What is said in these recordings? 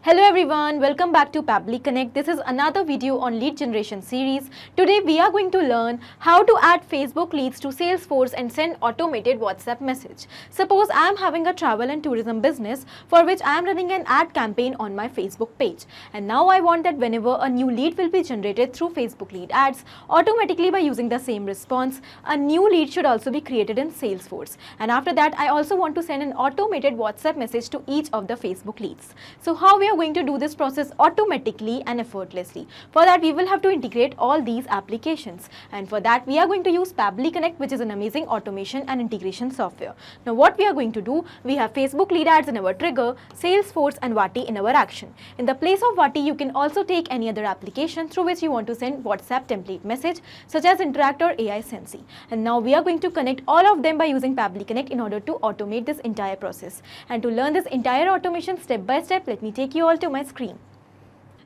Hello everyone, welcome back to Pabbly Connect. This is another video on lead generation series. Today we are going to learn how to add Facebook leads to Salesforce and send automated WhatsApp message. Suppose I am having a travel and tourism business for which I am running an ad campaign on my Facebook page. And now I want that whenever a new lead will be generated through Facebook lead ads, automatically by using the same response, a new lead should also be created in Salesforce. And after that, I also want to send an automated WhatsApp message to each of the Facebook leads. So how we are going to do this process automatically and effortlessly? For that, we will have to integrate all these applications, and for that we are going to use Pabbly Connect, which is an amazing automation and integration software. Now what we are going to do, we have Facebook lead ads in our trigger, Salesforce and Wati in our action. In the place of Wati, you can also take any other application through which you want to send WhatsApp template message, such as Interact or AI Sensei. And now we are going to connect all of them by using Pabbly Connect in order to automate this entire process. And to learn this entire automation step by step, let me take you all to my screen.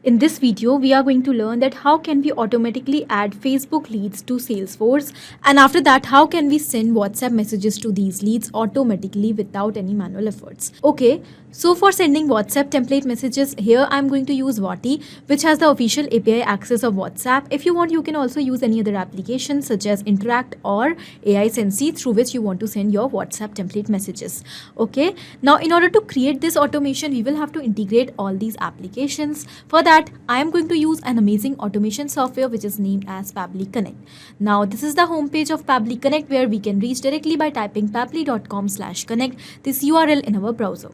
In this video, we are going to learn that how can we automatically add Facebook leads to Salesforce, and after that how can we send WhatsApp messages to these leads automatically without any manual efforts. Okay, so for sending WhatsApp template messages, here I'm going to use Wati, which has the official API access of WhatsApp. If you want, you can also use any other application such as Interact or AI Sensei through which you want to send your WhatsApp template messages. Okay, now in order to create this automation, we will have to integrate all these applications. For that, I am going to use an amazing automation software which is named as Pabbly Connect. Now this is the homepage of Pabbly Connect, where we can reach directly by typing pabbly.com/connect, this URL in our browser.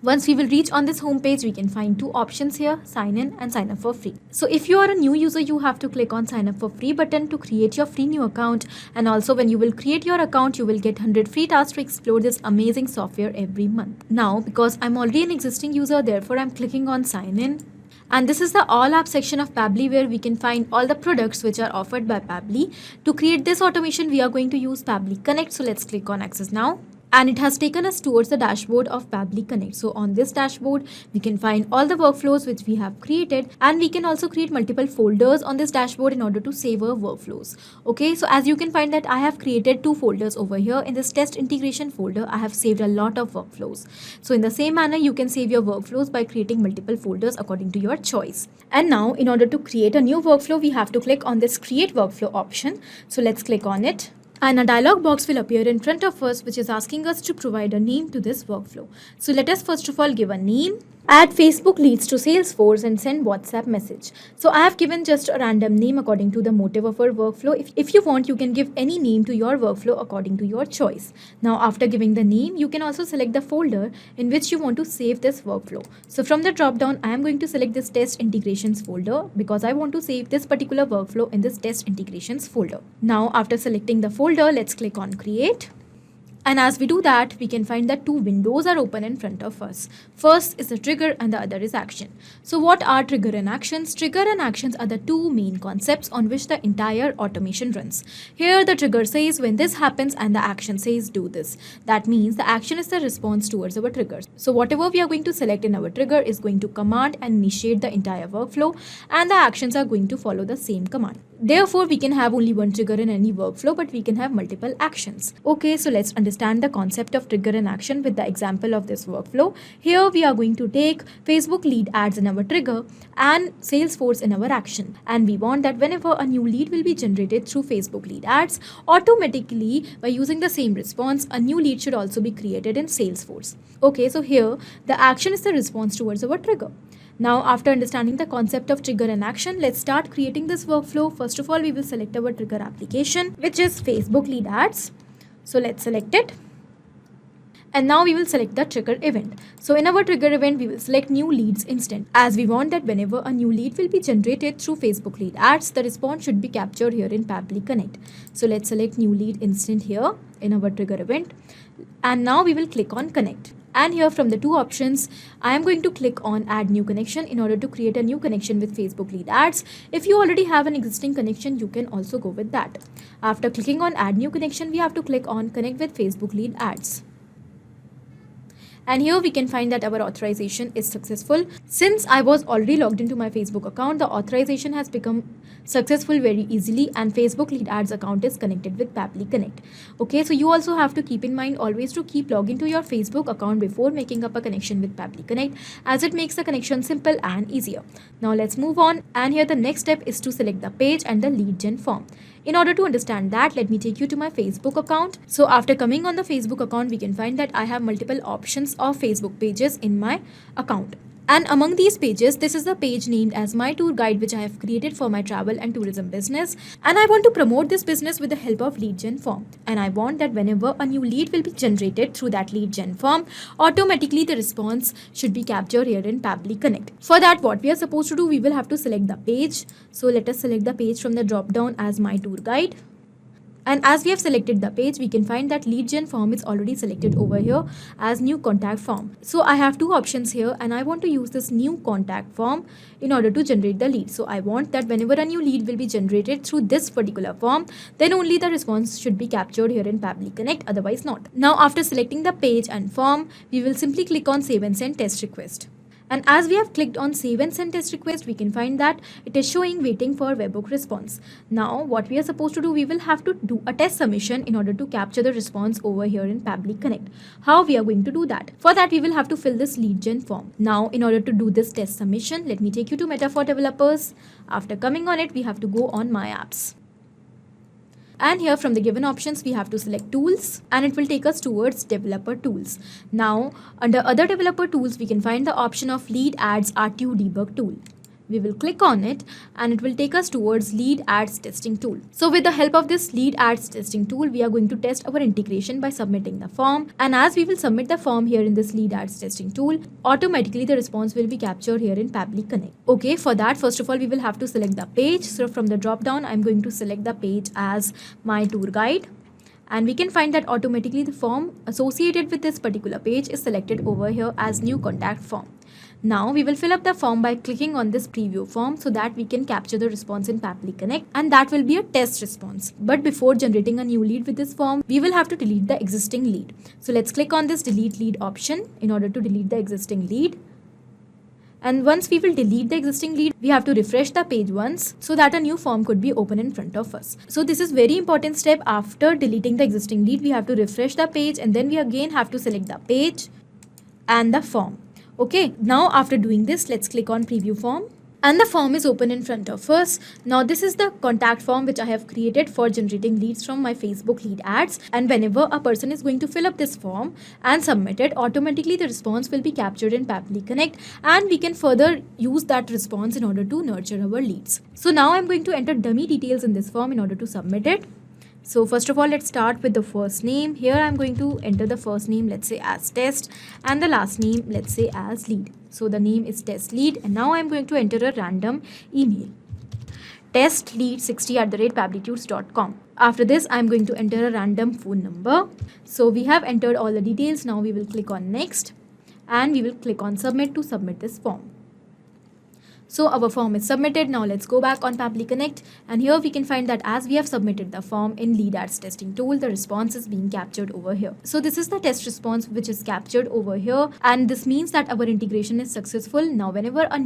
Once we will reach on this homepage, we can find two options here: sign in and sign up for free. So if you are a new user, you have to click on sign up for free button to create your free new account. And also when you will create your account, you will get 100 free tasks to explore this amazing software every month. Now because I'm already an existing user, therefore I'm clicking on sign in. And this is the all apps section of Pabbly, where we can find all the products which are offered by Pabbly. To create this automation, we are going to use Pabbly Connect. So let's click on access now. And it has taken us towards the dashboard of Pabbly Connect. So on this dashboard, we can find all the workflows which we have created, and we can also create multiple folders on this dashboard in order to save our workflows. Okay, so as you can find that I have created two folders over here. In this test integration folder, I have saved a lot of workflows. So in the same manner, you can save your workflows by creating multiple folders according to your choice. And now in order to create a new workflow, we have to click on this create workflow option. So let's click on it. And a dialog box will appear in front of us, which is asking us to provide a name to this workflow. So let us first of all give a name. Add Facebook leads to Salesforce and send WhatsApp message. So I have given just a random name according to the motive of our workflow. If you want, you can give any name to your workflow according to your choice. Now after giving the name, you can also select the folder in which you want to save this workflow. So from the drop down, I am going to select this test integrations folder because I want to save this particular workflow in this test integrations folder. Now after selecting the folder, let's click on create. And as we do that, we can find that two windows are open in front of us. First is the trigger and the other is action. So what are trigger and actions? Trigger and actions are the two main concepts on which the entire automation runs. Here the trigger says when this happens and the action says do this. That means the action is the response towards our triggers. So whatever we are going to select in our trigger is going to command and initiate the entire workflow, and the actions are going to follow the same command. Therefore, we can have only one trigger in any workflow, but we can have multiple actions. Okay, so let's understand the concept of trigger and action with the example of this workflow. Here we are going to take Facebook lead ads in our trigger and Salesforce in our action. And we want that whenever a new lead will be generated through Facebook lead ads, automatically by using the same response, a new lead should also be created in Salesforce. Okay, so here the action is the response towards our trigger. Now after understanding the concept of trigger and action, let's start creating this workflow. First of all, we will select our trigger application, which is Facebook lead ads. So let's select it. And now we will select the trigger event. So in our trigger event, we will select new leads instant, as we want that whenever a new lead will be generated through Facebook lead ads, the response should be captured here in Pabbly Connect. So let's select new lead instant here in our trigger event. And now we will click on connect. And here from the two options, I am going to click on add new connection in order to create a new connection with Facebook lead ads. If you already have an existing connection, you can also go with that. After clicking on add new connection, we have to click on connect with Facebook lead ads. And here we can find that our authorization is successful. Since I was already logged into my Facebook account, the authorization has become successful very easily, and Facebook lead ads account is connected with Pabbly Connect. Okay, so you also have to keep in mind always to keep login to your Facebook account before making up a connection with Pabbly Connect, as it makes the connection simple and easier. Now let's move on, and here the next step is to select the page and the lead gen form. In order to understand that, let me take you to my Facebook account. So after coming on the Facebook account, we can find that I have multiple options of Facebook pages in my account. And among these pages, this is the page named as My Tour Guide, which I have created for my travel and tourism business. And I want to promote this business with the help of lead gen form. And I want that whenever a new lead will be generated through that lead gen form, automatically the response should be captured here in Pabbly Connect. For that, what we are supposed to do, we will have to select the page. So let us select the page from the drop down as My Tour Guide. And as we have selected the page, we can find that lead gen form is already selected over here as new contact form. So I have two options here, and I want to use this new contact form in order to generate the lead. So I want that whenever a new lead will be generated through this particular form, then only the response should be captured here in Pabbly Connect, otherwise not. Now after selecting the page and form, we will simply click on Save and Send Test Request. And as we have clicked on Save and Send Test Request, we can find that it is showing waiting for webhook response. Now, what we are supposed to do, we will have to do a test submission in order to capture the response over here in Pabbly Connect. How we are going to do that? For that, we will have to fill this lead gen form. Now, in order to do this test submission, let me take you to Meta for Developers. After coming on it, we have to go on My Apps. And here from the given options, we have to select tools, and it will take us towards developer tools. Now under other developer tools, we can find the option of lead ads RTU debug tool. We will click on it, and it will take us towards lead ads testing tool. So with the help of this lead ads testing tool, we are going to test our integration by submitting the form. And as we will submit the form here in this lead ads testing tool, automatically the response will be captured here in Pabbly Connect. Okay, for that, first of all, we will have to select the page. So from the drop down, I'm going to select the page as My Tour Guide. And we can find that automatically the form associated with this particular page is selected over here as new contact form. Now we will fill up the form by clicking on this preview form so that we can capture the response in Pabbly Connect, and that will be a test response. But before generating a new lead with this form, we will have to delete the existing lead. So let's click on this delete lead option in order to delete the existing lead. And once we will delete the existing lead, we have to refresh the page once so that a new form could be open in front of us. So this is very important step. After deleting the existing lead, we have to refresh the page, and then we again have to select the page and the form. Okay, now after doing this, let's click on preview form. And the form is open in front of us. Now this is the contact form which I have created for generating leads from my Facebook lead ads. And whenever a person is going to fill up this form and submit it, automatically the response will be captured in Pabbly Connect, and we can further use that response in order to nurture our leads. So now I'm going to enter dummy details in this form in order to submit it. So first of all, let's start with the first name. Here I'm going to enter the first name, let's say as test, and the last name, let's say as lead. So the name is test lead, and now I'm going to enter a random email, testlead60@pabblytudes.com. After this, I'm going to enter a random phone number. So we have entered all the details. Now we will click on next, and we will click on submit to submit this form. So our form is submitted. Now let's go back on Pabbly Connect, and here we can find that as we have submitted the form in lead ads testing tool, the response is being captured over here. So this is the test response which is captured over here, and this means that our integration is successful. Now whenever a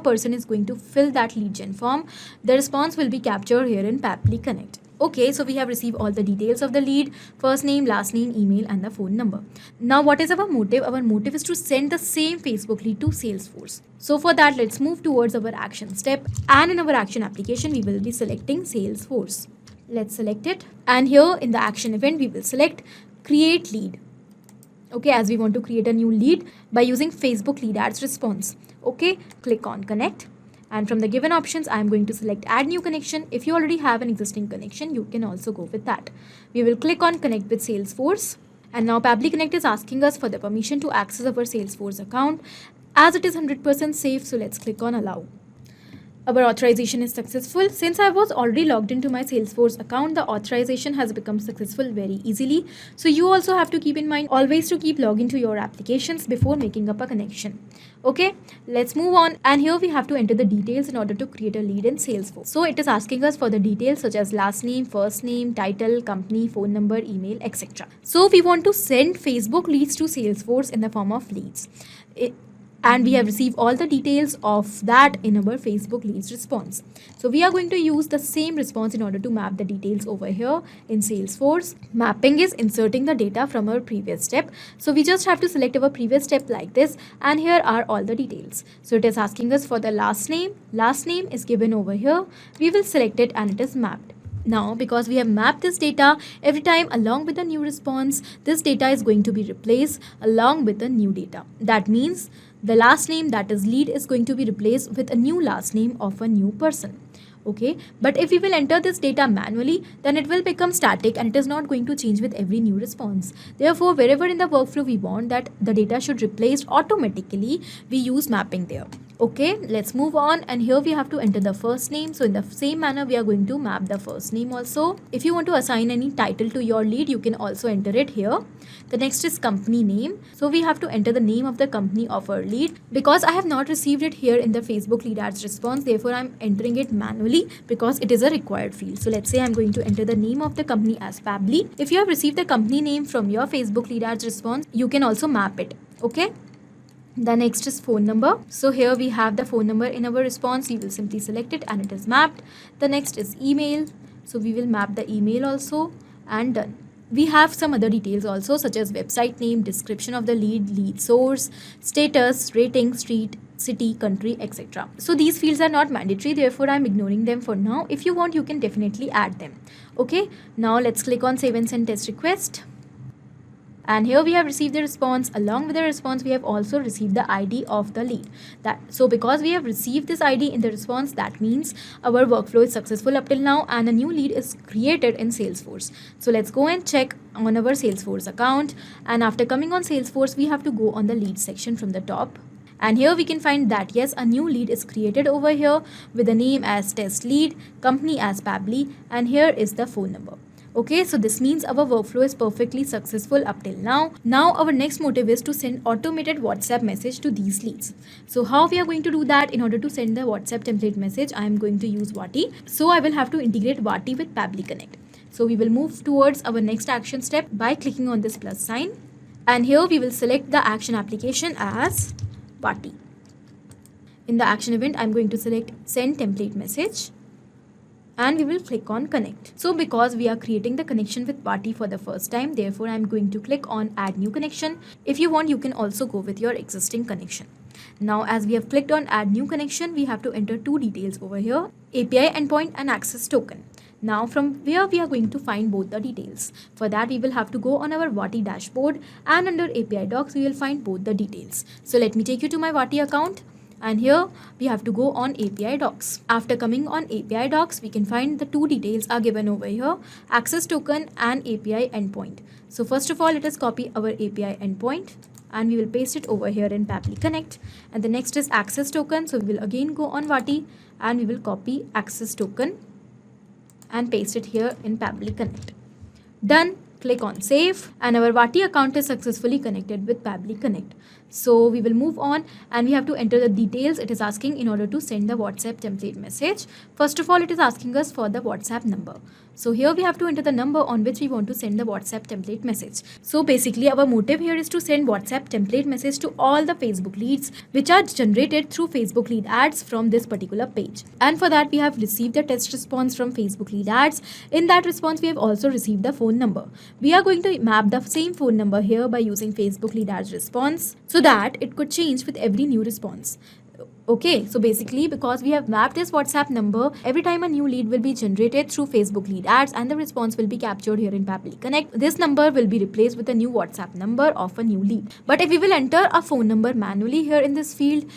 person is going to fill that lead gen form, the response will be captured here in Pabbly Connect. Okay, so we have received all the details of the lead, first name, last name, email, and the phone number. Now what is our motive? Our motive is to send the same Facebook lead to Salesforce. So for that, let's move towards our action step, and in our action application, we will be selecting Salesforce. Let's select it, and here in the action event, we will select create lead. Okay, as we want to create a new lead by using Facebook lead ads response. Okay, click on connect. And from the given options, I'm going to select add new connection. If you already have an existing connection, you can also go with that. We will click on connect with Salesforce. And now Pabbly Connect is asking us for the permission to access our Salesforce account, as it is 100% safe. So let's click on allow. Our authorization is successful. Since I was already logged into my Salesforce account, the authorization has become successful very easily. So you also have to keep in mind always to keep logging to your applications before making up a connection. Okay, let's move on, and here we have to enter the details in order to create a lead in Salesforce. So it is asking us for the details such as last name, first name, title, company, phone number, email, etc. So we want to send Facebook leads to Salesforce in the form of leads. and we have received all the details of that in our Facebook leads response. So we are going to use the same response in order to map the details over here in Salesforce. Mapping is inserting the data from our previous step. So we just have to select our previous step like this, and here are all the details. So it is asking us for the last name. Last name is given over here. We will select it and it is mapped. Now, because we have mapped this data, every time along with the new response, this data is going to be replaced along with the new data. That means the last name, that is lead, is going to be replaced with a new last name of a new person. Okay, but if we will enter this data manually, then it will become static and it is not going to change with every new response. Therefore, wherever in the workflow we want that the data should replace automatically, we use mapping there. Okay, let's move on, and here we have to enter the first name. So in the same manner, we are going to map the first name also. If you want to assign any title to your lead, you can also enter it here. The next is company name. So we have to enter the name of the company of our lead. Because I have not received it here in the Facebook lead ads response, therefore I'm entering it manually because it is a required field. So let's say I'm going to enter the name of the company as Pabbly. If you have received the company name from your Facebook lead ads response, you can also map it. Okay. The next is phone number. So here we have the phone number in our response. We will simply select it and it is mapped. The next is email. So we will map the email also, and done. We have some other details also, such as website name, description of the lead, lead source, status, rating, street, city, country, etc. So these fields are not mandatory, therefore I'm ignoring them for now. If you want, you can definitely add them. Okay, now let's click on save and send test request. And here we have received the response. Along with the response, we have also received the ID of the lead. So because we have received this ID in the response, that means our workflow is successful up till now and a new lead is created in Salesforce. So let's go and check on our Salesforce account. And after coming on Salesforce, we have to go on the lead section from the top. And here we can find that yes, a new lead is created over here with the name as test lead, company as Pabbly, and here is the phone number. Okay, so this means our workflow is perfectly successful up till now. Now our next motive is to send automated WhatsApp message to these leads. So how we are going to do that? In order to send the WhatsApp template message, I am going to use Wati. So I will have to integrate Wati with Pabbly Connect. So we will move towards our next action step by clicking on this plus sign. And here we will select the action application as Wati. In the action event, I'm going to select send template message. And we will click on connect. So because we are creating the connection with Wati for the first time, therefore I'm going to click on add new connection. If you want, you can also go with your existing connection. Now as we have clicked on add new connection, we have to enter two details over here, API endpoint and access token. Now from where we are going to find both the details. For that we will have to go on our Wati dashboard, and under API docs we will find both the details. So let me take you to my Wati account. And here we have to go on API docs. After coming on API docs, we can find the two details are given over here, access token and API endpoint. So first of all, let us copy our API endpoint and we will paste it over here in Pabbly Connect. And the next is access token. So we will again go on Wati and we will copy access token and paste it here in Pabbly Connect. Done. Click on save, and our Wati account is successfully connected with Pabbly Connect. So we will move on and we have to enter the details it is asking in order to send the WhatsApp template message. First of all, it is asking us for the WhatsApp number. So here we have to enter the number on which we want to send the WhatsApp template message. So basically our motive here is to send WhatsApp template message to all the Facebook leads which are generated through Facebook lead ads from this particular page. And for that we have received the test response from Facebook lead ads. In that response we have also received the phone number. We are going to map the same phone number here by using Facebook lead ads response so that it could change with every new response. Okay, so basically because we have mapped this WhatsApp number, every time a new lead will be generated through Facebook lead ads and the response will be captured here in Pabbly Connect. This number will be replaced with a new WhatsApp number of a new lead. But if we will enter a phone number manually here in this field,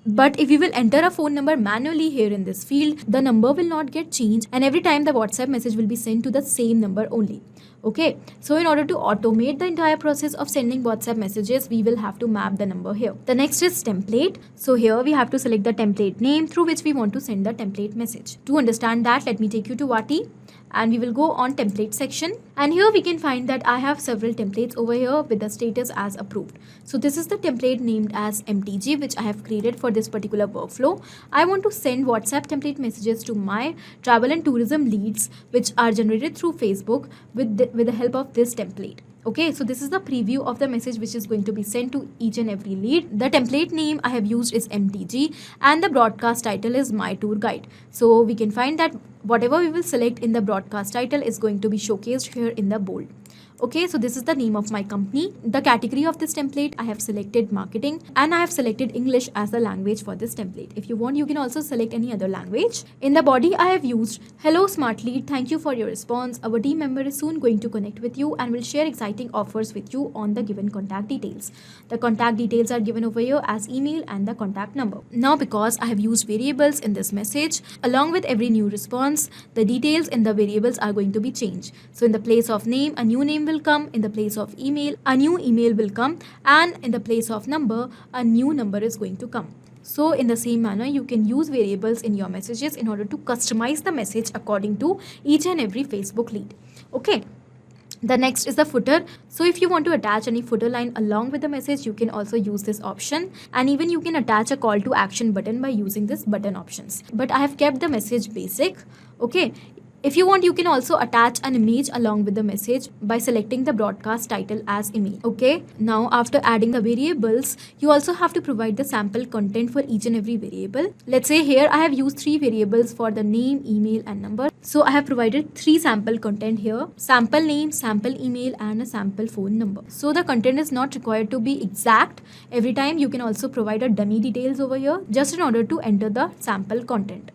But if we will enter a phone number manually here in this field, the number will not get changed and every time the WhatsApp message will be sent to the same number only. Okay, so in order to automate the entire process of sending WhatsApp messages, we will have to map the number here. The next is template. So here we have to select the template name through which we want to send the template message. To understand that, let me take you to Wati. And we will go on template section, and here we can find that I have several templates over here with the status as approved. So this is the template named as MTG which I have created for this particular workflow. I want to send WhatsApp template messages to my travel and tourism leads which are generated through Facebook with the help of this template. Okay, so this is the preview of the message which is going to be sent to each and every lead. The template name I have used is MTG and the broadcast title is My Tour Guide. So we can find that whatever we will select in the broadcast title is going to be showcased here in the bold. Okay, so this is the name of my company. The category of this template, I have selected marketing and I have selected English as the language for this template. If you want, you can also select any other language. In the body, I have used, "Hello Smart Lead, thank you for your response. Our team member is soon going to connect with you and will share exciting offers with you on the given contact details." The contact details are given over here as email and the contact number. Now, because I have used variables in this message, along with every new response, the details in the variables are going to be changed. So in the place of name, a new name will come, in the place of email, a new email will come, and in the place of number, a new number is going to come. So in the same manner, you can use variables in your messages in order to customize the message according to each and every Facebook lead. Okay. The next is the footer. So if you want to attach any footer line along with the message, you can also use this option, and even you can attach a call to action button by using this button options. But I have kept the message basic. Okay. If you want, you can also attach an image along with the message by selecting the broadcast title as image. Okay. Now, after adding the variables, you also have to provide the sample content for each and every variable. Let's say here I have used 3 variables for the name, email, and number. So I have provided 3 sample content here: sample name, sample email, and a sample phone number. So the content is not required to be exact. Every time you can also provide a dummy details over here just in order to enter the sample content.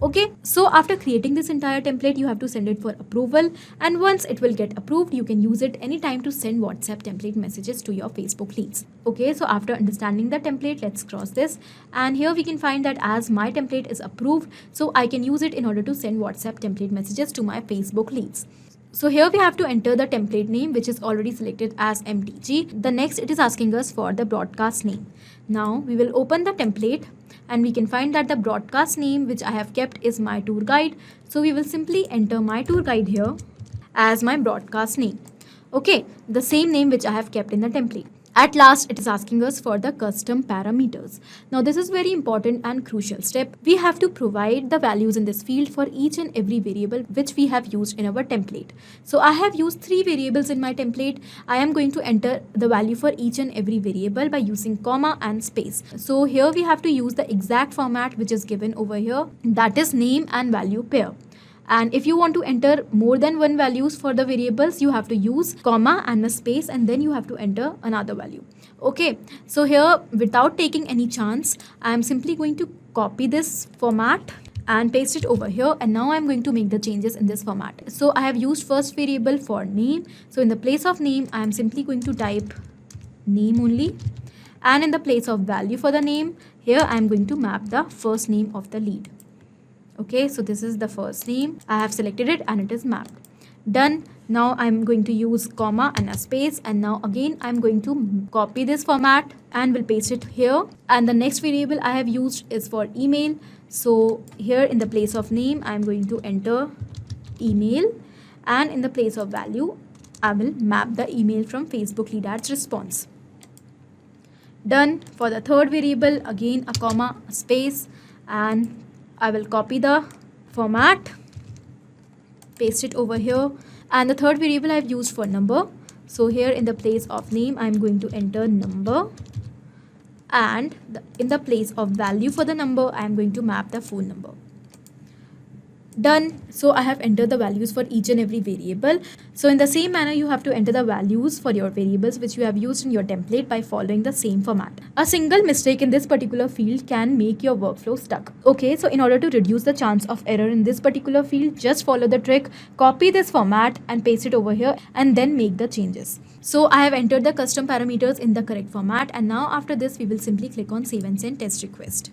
Okay, so after creating this entire template, you have to send it for approval, and once it will get approved, you can use it anytime to send WhatsApp template messages to your Facebook leads. Okay, so after understanding the template, let's cross this, and here we can find that as my template is approved, so I can use it in order to send WhatsApp template messages to my Facebook leads. So here we have to enter the template name, which is already selected as MTG. The next, it is asking us for the broadcast name. Now we will open the template and we can find that the broadcast name which I have kept is My Tour Guide. So we will simply enter My Tour Guide here as my broadcast name. Okay, the same name which I have kept in the template. At last, it is asking us for the custom parameters. Now, this is very important and crucial step. We have to provide the values in this field for each and every variable which we have used in our template. So, I have used 3 variables in my template. I am going to enter the value for each and every variable by using comma and space. So, here we have to use the exact format which is given over here, that is name and value pair. And if you want to enter more than one values for the variables, you have to use comma and a space, and then you have to enter another value. Okay, so here without taking any chance, I am simply going to copy this format and paste it over here, and now I'm going to make the changes in this format. So I have used first variable for name. So in the place of name, I am simply going to type name only, and in the place of value for the name, here I am going to map the first name of the lead. Okay, so this is the first name. I have selected it and it is mapped. Done. Now I'm going to use comma and a space, and now again I'm going to copy this format and will paste it here. And the next variable I have used is for email. So here in the place of name, I'm going to enter email, and in the place of value, I will map the email from Facebook lead ads response. Done. For the third variable, again a comma, a space, and I will copy the format, paste it over here, and the third variable I have used for number. So here in the place of name, I am going to enter number, and in the place of value for the number, I am going to map the phone number. Done. So I have entered the values for each and every variable. So in the same manner, you have to enter the values for your variables which you have used in your template by following the same format. A single mistake in this particular field can make your workflow stuck. Okay, so in order to reduce the chance of error in this particular field, just follow the trick, copy this format and paste it over here, and then make the changes. So I have entered the custom parameters in the correct format, and now after this we will simply click on save and send test request.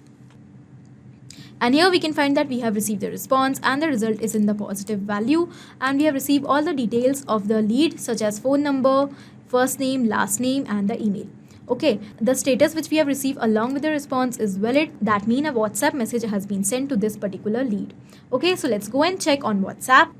And here we can find that we have received the response and the result is in the positive value, and we have received all the details of the lead such as phone number, first name, last name, and the email. Okay, the status which we have received along with the response is valid. That means a WhatsApp message has been sent to this particular lead. Okay, so let's go and check on WhatsApp.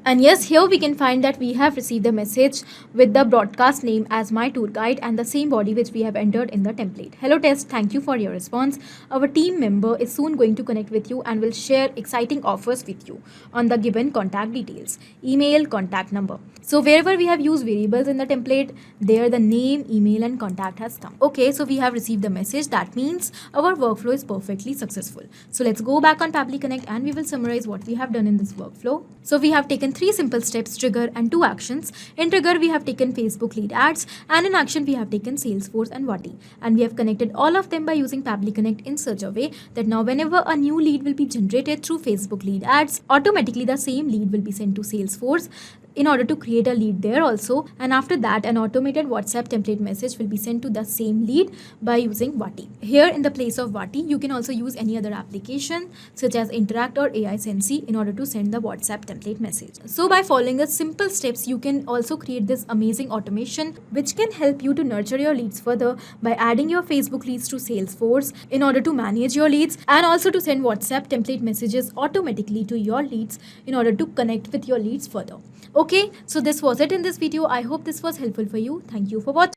And yes, here we can find that we have received a message with the broadcast name as my tour guide and the same body which we have entered in the template. Hello test, thank you for your response. Our team member is soon going to connect with you and will share exciting offers with you on the given contact details, email, contact number. So wherever we have used variables in the template, there the name, email and contact has come. Okay, so we have received the message. That means our workflow is perfectly successful. So let's go back on Pabbly Connect and we will summarize what we have done in this workflow. So we have taken 3 simple steps, trigger and 2 actions. In trigger, we have taken Facebook lead ads, and in action, we have taken Salesforce and Wati. And we have connected all of them by using Pabbly Connect in such a way that now whenever a new lead will be generated through Facebook lead ads, automatically the same lead will be sent to Salesforce in order to create a lead there also, and after that an automated WhatsApp template message will be sent to the same lead by using Wati. Here in the place of Wati, you can also use any other application such as Interact or AI Sensi in order to send the WhatsApp template message. So by following the simple steps, you can also create this amazing automation which can help you to nurture your leads further by adding your Facebook leads to Salesforce in order to manage your leads, and also to send WhatsApp template messages automatically to your leads in order to connect with your leads further. Okay, so this was it in this video. I hope this was helpful for you. Thank you for watching.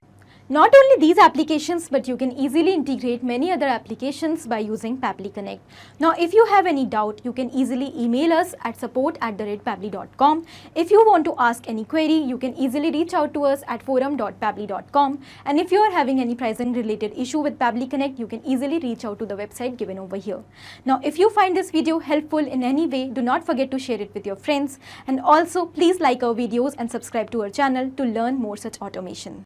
Not only these applications, but you can easily integrate many other applications by using Pabbly Connect. Now, if you have any doubt, you can easily email us at support@pabbly.com. If you want to ask any query, you can easily reach out to us at forum.pabbly.com. And if you are having any pricing related issue with Pabbly Connect, you can easily reach out to the website given over here. Now, if you find this video helpful in any way, do not forget to share it with your friends. And also, please like our videos and subscribe to our channel to learn more such automation.